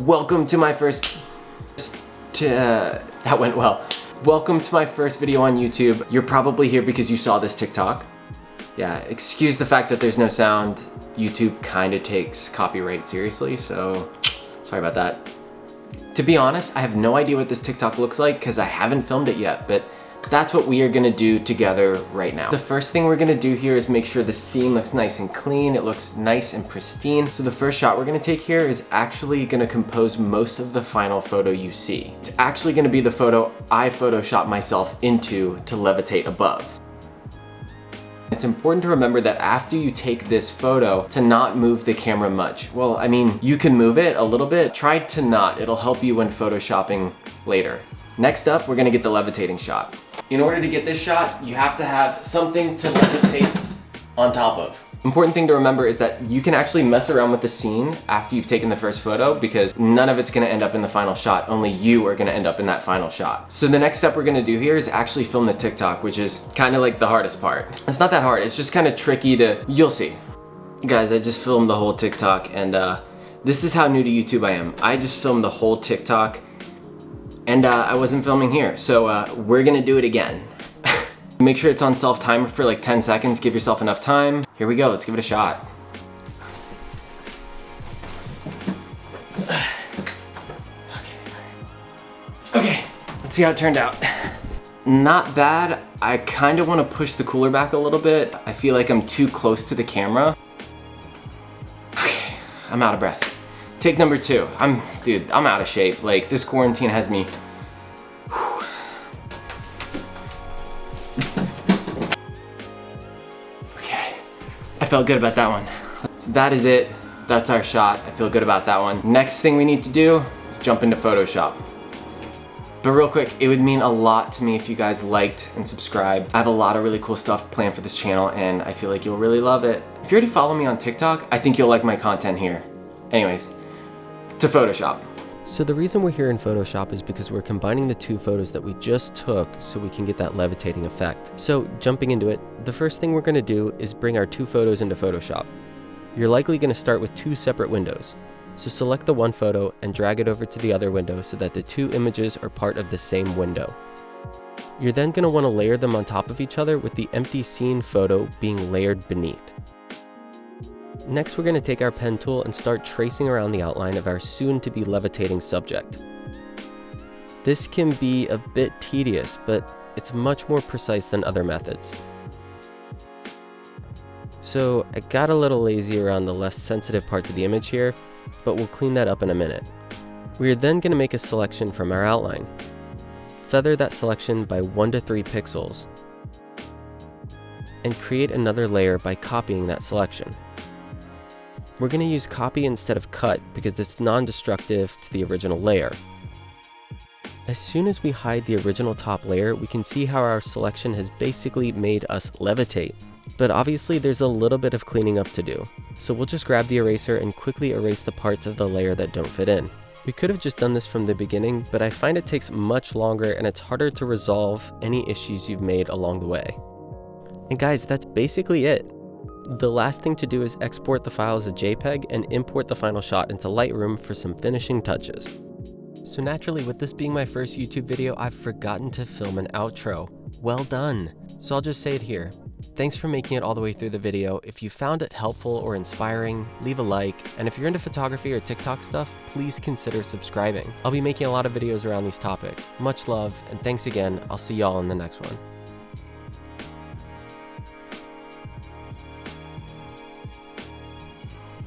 Welcome to my first, that went well. Welcome to my first video on YouTube. You're probably here because you saw this TikTok. Yeah, excuse the fact that there's no sound. YouTube kind of takes copyright seriously, so sorry about that. To be honest, I have no idea what this TikTok looks like because I haven't filmed it yet, but that's what we are gonna do together right now. The first thing we're gonna do here is make sure the scene looks nice and clean. It looks nice and pristine. So the first shot we're gonna take here is actually gonna compose most of the final photo you see. It's actually gonna be the photo I photoshopped myself into to levitate above. It's important to remember that after you take this photo to not move the camera much. Well, I mean, you can move it a little bit. Try to not, it'll help you when photoshopping later. Next up, we're gonna get the levitating shot. In order to get this shot, you have to have something to levitate on top of. Important thing to remember is that you can actually mess around with the scene after you've taken the first photo because none of it's gonna end up in the final shot, only you are gonna end up in that final shot. So the next step we're gonna do here is actually film the TikTok, which is kind of like the hardest part. It's not that hard, it's just kind of tricky you'll see. Guys, I just filmed the whole TikTok and this is how new to YouTube I am. I just filmed the whole TikTok and I wasn't filming here, so we're gonna do it again. Make sure it's on self-timer for like 10 seconds, give yourself enough time. Here we go, let's give it a shot. Okay, let's see how it turned out. Not bad. I kind of want to push the cooler back a little bit. I feel like I'm too close to the camera. Okay, I'm out of breath. Take number two. Dude, I'm out of shape. Like, this quarantine has me. Okay, I felt good about that one. So that is it. That's our shot. I feel good about that one. Next thing we need to do is jump into Photoshop. But real quick, it would mean a lot to me if you guys liked and subscribed. I have a lot of really cool stuff planned for this channel and I feel like you'll really love it. If you already follow me on TikTok, I think you'll like my content here. Anyways, to Photoshop. So the reason we're here in Photoshop is because we're combining the two photos that we just took so we can get that levitating effect. So jumping into it, the first thing we're gonna do is bring our two photos into Photoshop. You're likely gonna start with two separate windows. So select the one photo and drag it over to the other window so that the two images are part of the same window. You're then gonna wanna layer them on top of each other with the empty scene photo being layered beneath. Next, we're going to take our pen tool and start tracing around the outline of our soon-to-be levitating subject. This can be a bit tedious, but it's much more precise than other methods. So I got a little lazy around the less sensitive parts of the image here, but we'll clean that up in a minute. We are then going to make a selection from our outline. Feather that selection by 1 to 3 pixels, and create another layer by copying that selection. We're going to use copy instead of cut because it's non-destructive to the original layer. As soon as we hide the original top layer, we can see how our selection has basically made us levitate. But obviously there's a little bit of cleaning up to do. So we'll just grab the eraser and quickly erase the parts of the layer that don't fit in. We could have just done this from the beginning, but I find it takes much longer and it's harder to resolve any issues you've made along the way. And guys, that's basically it. The last thing to do is export the file as a JPEG and import the final shot into Lightroom for some finishing touches. So naturally, with this being my first YouTube video, I've forgotten to film an outro. Well done! So I'll just say it here. Thanks for making it all the way through the video. If you found it helpful or inspiring, leave a like. And if you're into photography or TikTok stuff, please consider subscribing. I'll be making a lot of videos around these topics. Much love, and thanks again. I'll see y'all in the next one.